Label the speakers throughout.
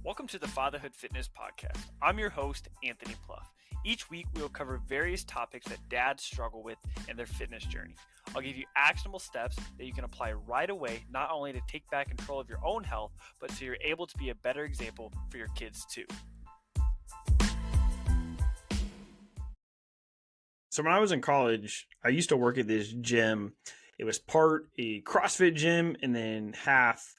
Speaker 1: Welcome to the Fatherhood Fitness Podcast. I'm your host, Anthony Pluff. Each week, we will cover various topics that dads struggle with in their fitness journey. I'll give you actionable steps that you can apply right away, not only to take back control of your own health, but so you're able to be a better example for your kids too.
Speaker 2: So when I was in college, I used to work at this gym. It was part a CrossFit gym and then half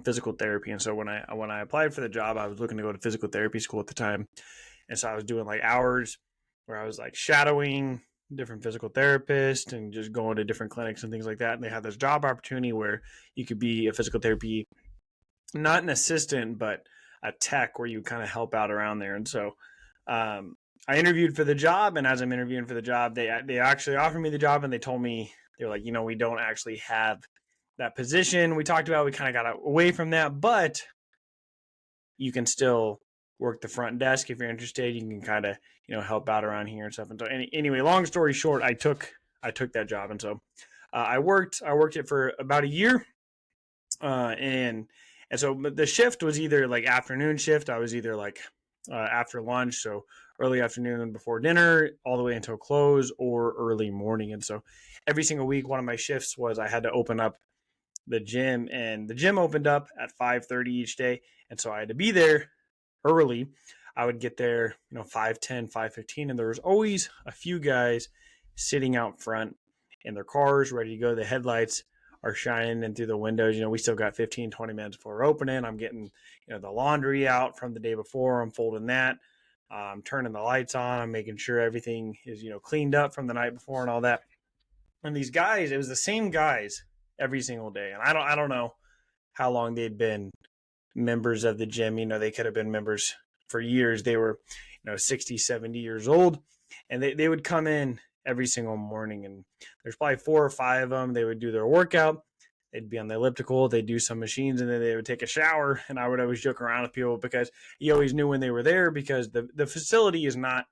Speaker 2: physical therapy. And so when I applied for the job, I was looking to go to physical therapy school at the time. And so I was doing like hours where I was like shadowing different physical therapists and just going to different clinics and things like that. And they had this job opportunity where you could be a physical therapy, not an assistant, but a tech where you kind of help out around there. And so I interviewed for the job. And as I'm interviewing for the job, they actually offered me the job, and they told me, they were like, we don't actually have that position we talked about. We kind of got away from that, but you can still work the front desk if you're interested. You can kind of, help out around here and stuff. And so anyway, long story short, I took that job. And so I worked it for about a year. And so the shift was either like afternoon shift. I was either like after lunch, so early afternoon before dinner, all the way until close, or early morning. And so every single week, one of my shifts was I had to open up the gym, and the gym opened up at 5:30 each day. And so I had to be there early. I would get there, 5:10, 5:15, and there was always a few guys sitting out front in their cars, ready to go. The headlights are shining in through the windows. We still got 15, 20 minutes before opening. I'm getting, the laundry out from the day before. I'm folding that. I'm turning the lights on. I'm making sure everything is, cleaned up from the night before and all that. And these guys, it was the same guys every single day. And I don't know how long they'd been members of the gym. They could have been members for years. They were, 60, 70 years old, and they would come in every single morning, and there's probably 4 or 5 of them. They would do their workout. They'd be on the elliptical. They'd do some machines, and then they would take a shower. And I would always joke around with people because you always knew when they were there, because the facility is not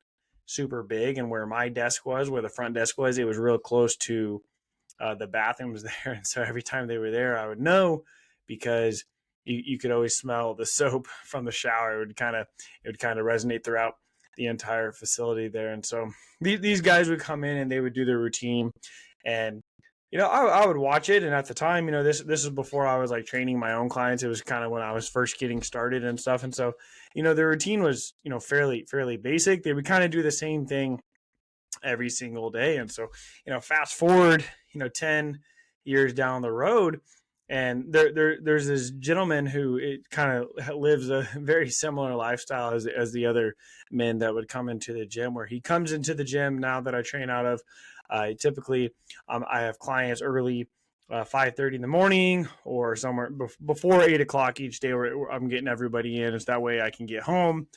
Speaker 2: super big. And where my desk was, where the front desk was, it was real close to the bathrooms there. And so every time they were there, I would know, because you could always smell the soap from the shower. It would kind of resonate throughout the entire facility there. And so these guys would come in and they would do their routine, and I would watch it. And at the time, this is before I was like training my own clients. It was kind of when I was first getting started and stuff. And so the routine was fairly basic. They would kind of do the same thing every single day. And so fast forward 10 years down the road, and there's this gentleman who it kind of lives a very similar lifestyle as the other men that would come into the gym, where he comes into the gym now that I train out of. Typically, I have clients early, 5:30 in the morning, or somewhere before 8 o'clock each day, where I'm getting everybody in. It's that way I can get home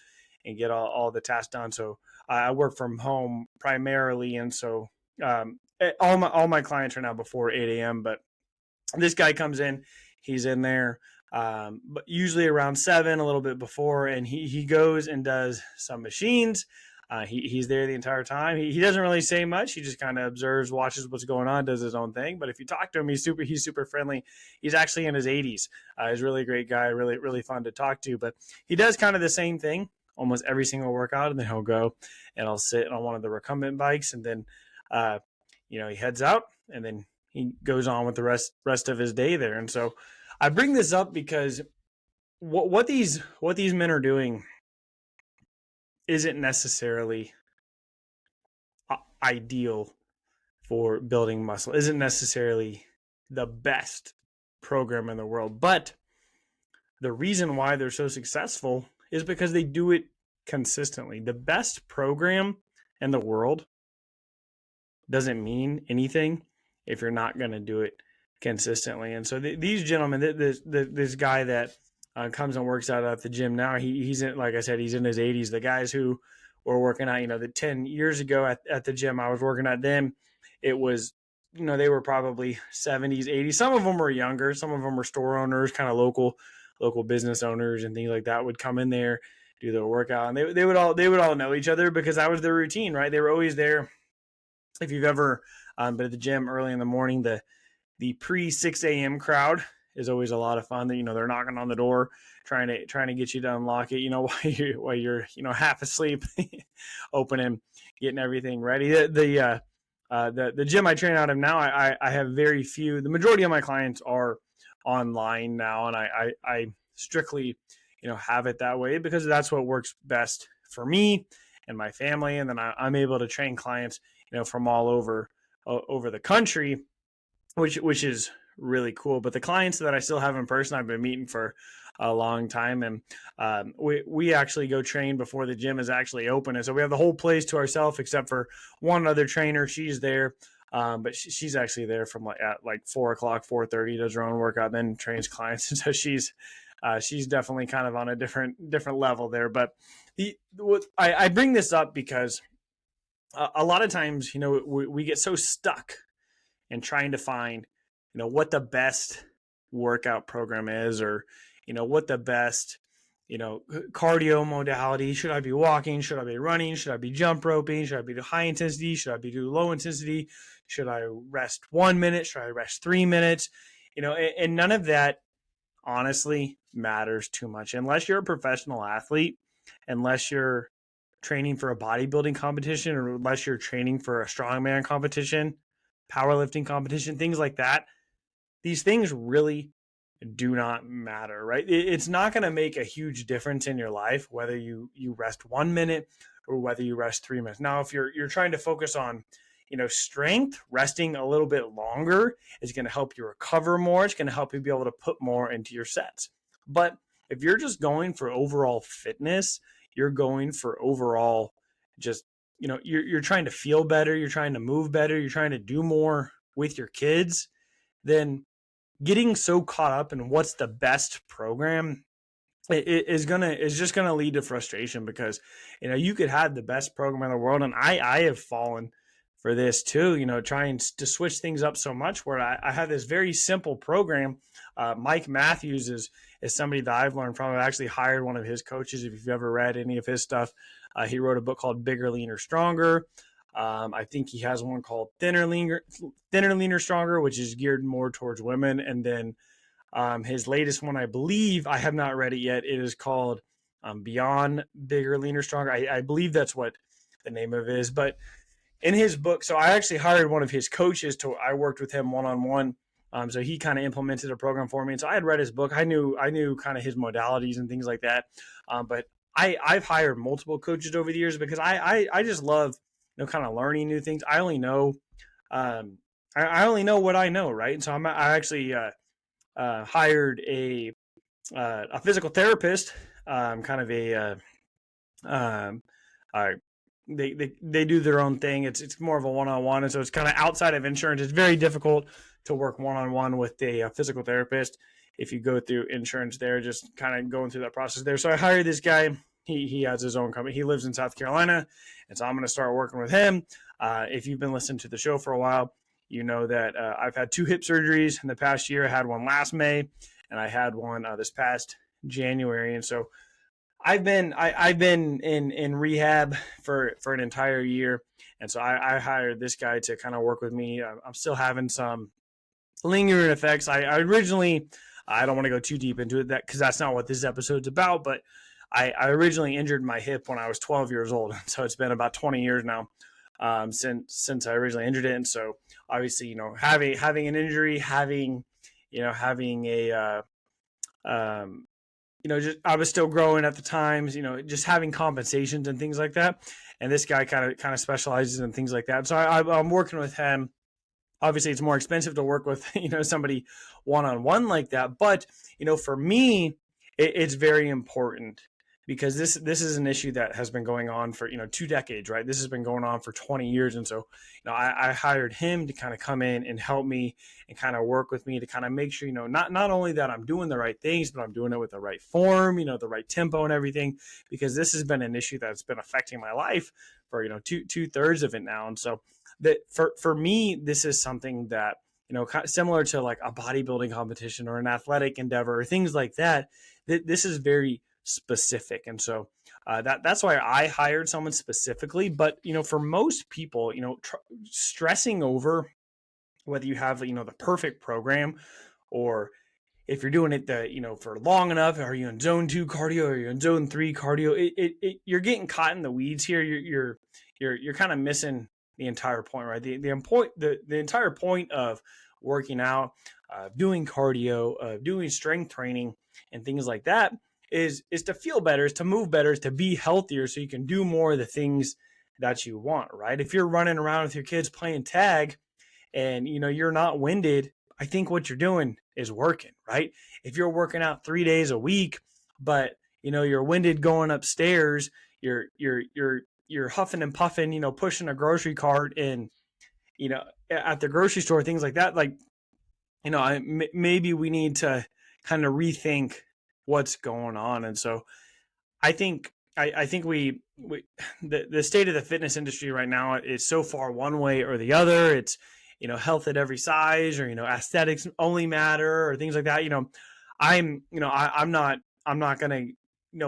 Speaker 2: and get all the tasks done. So I work from home primarily, and so all my clients are now before 8 a.m. But this guy comes in, he's in there, but usually around 7, a little bit before, and he goes and does some machines. He's there the entire time. He doesn't really say much. He just kind of observes, watches what's going on, does his own thing. But if you talk to him, he's super friendly. He's actually in his 80s. He's a really great guy, really fun to talk to. But he does kind of the same thing almost every single workout, and then he'll go and I'll sit on one of the recumbent bikes, and then he heads out, and then he goes on with the rest of his day there. And so I bring this up because what these men are doing isn't necessarily ideal for building muscle, isn't necessarily the best program in the world. But the reason why they're so successful is because they do it consistently. The best program in the world doesn't mean anything if you're not going to do it consistently. And so these gentlemen, this guy that comes and works out at the gym now, he's in, like I said, he's in his 80s. The guys who were working out, the 10 years ago at the gym I was working at, them, it was, they were probably 70s, 80s. Some of them were younger. Some of them were store owners, kind of local business owners and things like that, would come in there, do their workout, and they would all know each other, because that was their routine, right? They were always there. If you've ever been at the gym early in the morning, the pre 6 a.m. crowd is always a lot of fun. That, they're knocking on the door, trying to get you to unlock it, while you're half asleep, opening, getting everything ready. The gym I train out of now, I have very few. The majority of my clients are online now, and I strictly have it that way because that's what works best for me and my family. And then I'm able to train clients from all over the country, which is really cool. But the clients that I still have in person, I've been meeting for a long time, and we actually go train before the gym is actually open, and so we have the whole place to ourselves except for one other trainer. She's there, but she's actually there from at 4:00, 4:30, does her own workout, then trains clients. And so she's definitely kind of on a different level there. But I bring this up because a lot of times, we get so stuck in trying to find, what the best workout program is, or, what the best, cardio modality. Should I be walking? Should I be running? Should I be jump roping? Should I be do high intensity? Should I be do low intensity? Should I rest 1 minute? Should I rest 3 minutes? And none of that honestly matters too much unless you're a professional athlete, unless you're training for a bodybuilding competition, or unless you're training for a strongman competition, powerlifting competition, things like that. These things really do not matter, right? It's not going to make a huge difference in your life whether you rest 1 minute or whether you rest 3 minutes. Now, if you're trying to focus on strength, resting a little bit longer is going to help you recover more. It's going to help you be able to put more into your sets. But if you're just going for overall fitness, you're going for overall just, you're trying to feel better, you're trying to move better, you're trying to do more with your kids, then getting so caught up in what's the best program is just gonna lead to frustration, because you could have the best program in the world, and I have fallen for this too, trying to switch things up so much, where I have this very simple program. Mike Matthews is somebody that I've learned from. I've actually hired one of his coaches. If you've ever read any of his stuff, he wrote a book called Bigger, Leaner, Stronger. I think he has one called Thinner, Leaner, Stronger, which is geared more towards women. And then his latest one, I believe, I have not read it yet. It is called Beyond Bigger, Leaner, Stronger. I believe that's what the name of it is. But in his book, so I actually hired one of his coaches I worked with him one-on-one. So he kind of implemented a program for me. And so I had read his book. I knew kind of his modalities and things like that. But I've hired multiple coaches over the years because I just love, kind of learning new things. I only know, I only know what I know. Right. And so I actually hired a physical therapist, kind of they do their own thing. It's more of a one-on-one. And so it's kind of outside of insurance. It's very difficult to work one-on-one with a physical therapist if you go through insurance there, just kind of going through that process there. So I hired this guy. He has his own company. He lives in South Carolina. And so I'm going to start working with him. If you've been listening to the show for a while, you know that I've had 2 hip surgeries in the past year. I had one last May, and I had one this past January. And so I've been in rehab for an entire year. And so I hired this guy to kind of work with me. I'm still having some lingering effects. I originally, I don't want to go too deep into it because that's not what this episode's about, but I originally injured my hip when I was 12 years old. So it's been about 20 years now since I originally injured it. And so obviously, having an injury, having a, just I was still growing at the times, just having compensations and things like that. And this guy kind of specializes in things like that. So I'm working with him. Obviously, it's more expensive to work with, somebody one-on-one like that. But, for me, it's very important because this is an issue that has been going on for, 2 decades, right? This has been going on for 20 years. And so, I hired him to kind of come in and help me and kind of work with me to kind of make sure, not only that I'm doing the right things, but I'm doing it with the right form, the right tempo and everything, because this has been an issue that's been affecting my life for, two-thirds of it now. And so that for me, this is something that, similar to like a bodybuilding competition or an athletic endeavor or things like that, this is very specific. And so that's why I hired someone specifically. But, for most people, stressing over whether you have, the perfect program or, if you're doing it for long enough, are you in zone 2 cardio or are you in zone 3 cardio? You're getting caught in the weeds here. You're kind of missing the entire point, right? The entire point of working out, doing cardio, doing strength training and things like that is to feel better, is to move better, is to be healthier so you can do more of the things that you want, right? If you're running around with your kids playing tag and you're not winded, I think what you're doing is working, right? If you're working out 3 days a week, but you're winded going upstairs, you're huffing and puffing, pushing a grocery cart and at the grocery store, things like that, like maybe we need to kind of rethink what's going on. And so I think we the state of the fitness industry right now is so far one way or the other. It's health at every size, or aesthetics only matter, or things like that. I'm not gonna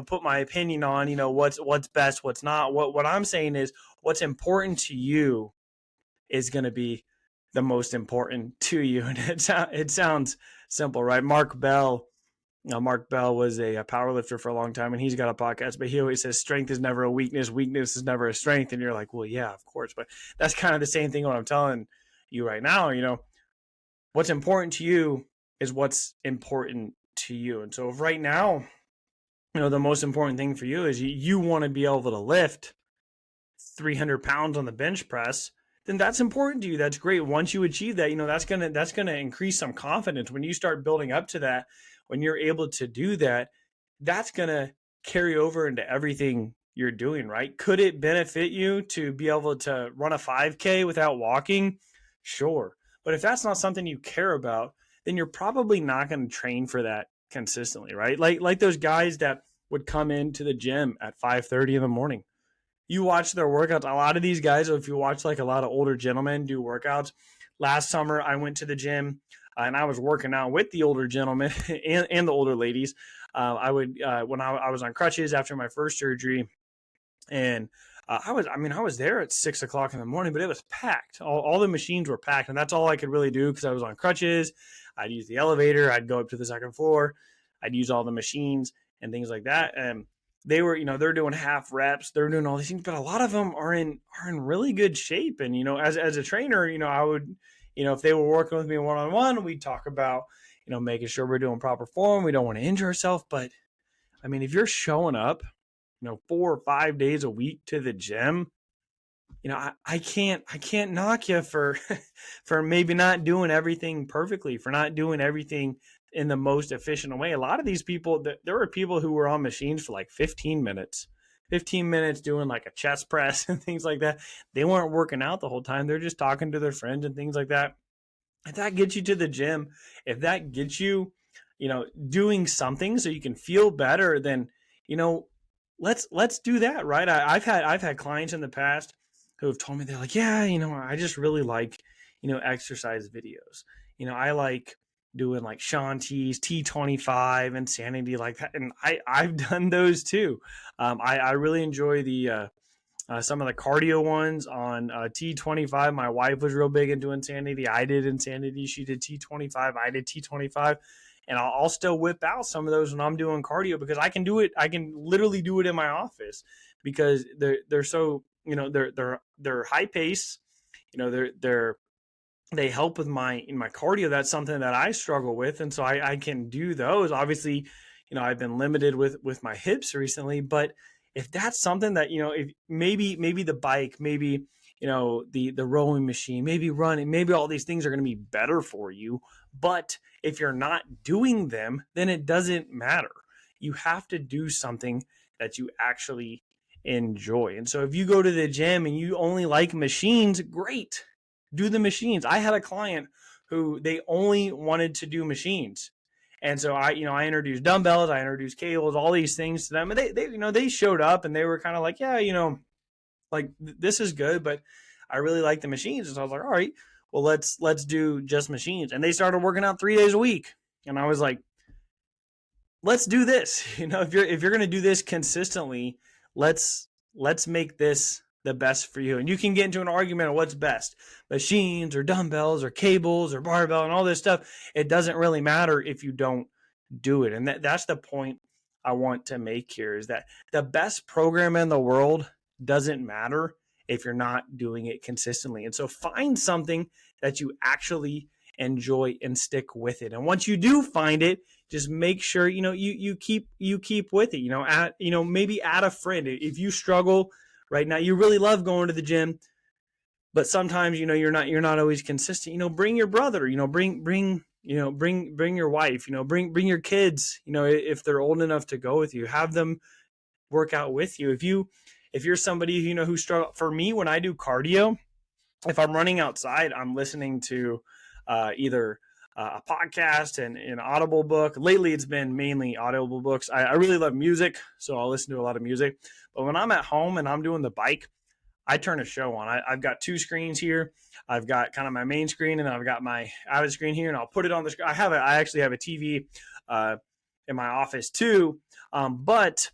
Speaker 2: put my opinion on what's best, what's not. What I'm saying is what's important to you is going to be the most important to you. And it sounds simple, right? Mark Bell was a powerlifter for a long time, and he's got a podcast, but he always says strength is never a weakness. Weakness is never a strength. And you're like, well, yeah, of course. But that's kind of the same thing what I'm telling you right now. What's important to you is what's important to you. And so if right now, the most important thing for you is you want to be able to lift 300 pounds on the bench press, then that's important to you. That's great. Once you achieve that, that's gonna increase some confidence. When you start building up to that, when you're able to do that, that's gonna carry over into everything you're doing, right? Could it benefit you to be able to run a 5K without walking? Sure. But if that's not something you care about, then you're probably not going to train for that consistently, right? Like those guys that would come into the gym at 5:30 in the morning. You watch their workouts. A lot of these guys, if you watch like a lot of older gentlemen do workouts. Last summer, I went to the gym and I was working out with the older gentlemen and the older ladies. I would when I was on crutches after my first surgery, and I was there at 6 o'clock in the morning, but it was packed. All the machines were packed, and that's all I could really do because I was on crutches. I'd use the elevator. I'd go up to the second floor. I'd use all the machines and things like that. And they were, they're doing half reps. They're doing all these things, but a lot of them are in really good shape. And, as a trainer, I would, if they were working with me one-on-one, we'd talk about, making sure we're doing proper form. We don't want to injure ourselves. But I mean, if you're showing up, 4 or 5 days a week to the gym, I can't knock you for maybe not doing everything perfectly, for not doing everything in the most efficient way. A lot of these people, there were people who were on machines for like 15 minutes doing like a chest press and things like that. They weren't working out the whole time. They're just talking to their friends and things like that. If that gets you to the gym, if that gets you, doing something so you can feel better, then, let's do that, right? I've had clients in the past who have told me, they're like, yeah, I just really like, exercise videos. I like doing like Shaun T's T25 Insanity like that. And I've done those too. I really enjoy the some of the cardio ones on T25. My wife was real big into Insanity. I did Insanity. She did T25. I did T25. And I'll still whip out some of those when I'm doing cardio because I can do it. I can literally do it in my office because they're so, they're high pace. They help with my cardio. That's something that I struggle with. And so I can do those. Obviously, I've been limited with my hips recently, but if that's something that, if maybe the bike, maybe, the rowing machine, maybe running, maybe all these things are going to be better for you. But if you're not doing them, then it doesn't matter. You have to do something that you actually enjoy. And so if you go to the gym and you only like machines, great. Do the machines. I had a client who they only wanted to do machines. And so I introduced dumbbells, I introduced cables, all these things to them. And they showed up and they were kind of like, yeah, like this is good, but I really like the machines. And so I was like, all right, well, let's do just machines. And they started working out 3 days a week. And I was like, let's do this. If you're going to do this consistently, let's make this the best for you. And you can get into an argument of what's best, machines or dumbbells or cables or barbell and all this stuff. It doesn't really matter if you don't do it. And that's the point I want to make here, is that the best program in the world doesn't matter if you're not doing it consistently. And so find something that you actually enjoy and stick with it. And once you do find it, just make sure, you keep with it, maybe add a friend. If you struggle right now, you really love going to the gym, but sometimes, you're not always consistent, bring your brother, bring your wife, bring your kids, if they're old enough to go with you, have them work out with you. If you're somebody, who struggle, for me, when I do cardio, if I'm running outside, I'm listening to either a podcast and an Audible book. Lately, it's been mainly Audible books. I really love music, so I'll listen to a lot of music. But when I'm at home and I'm doing the bike, I turn a show on. I've got two screens here. I've got kind of my main screen, and I've got my avid screen here, and I'll put it on the screen. I actually have a TV in my office too, but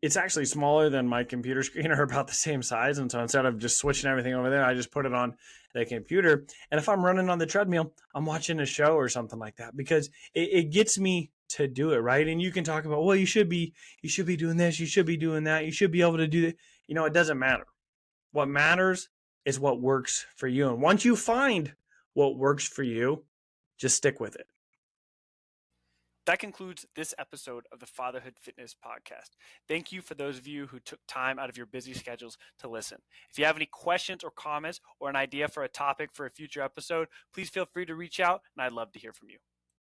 Speaker 2: it's actually smaller than my computer screen, or about the same size. And so instead of just switching everything over there, I just put it on the computer. And if I'm running on the treadmill, I'm watching a show or something like that, because it gets me to do it, right? And you can talk about, well, you should be doing this, you should be doing that, you should be able to do that. It doesn't matter. What matters is what works for you. And once you find what works for you, just stick with it.
Speaker 1: That concludes this episode of the Fatherhood Fitness Podcast. Thank you for those of you who took time out of your busy schedules to listen. If you have any questions or comments or an idea for a topic for a future episode, please feel free to reach out, and I'd love to hear from you.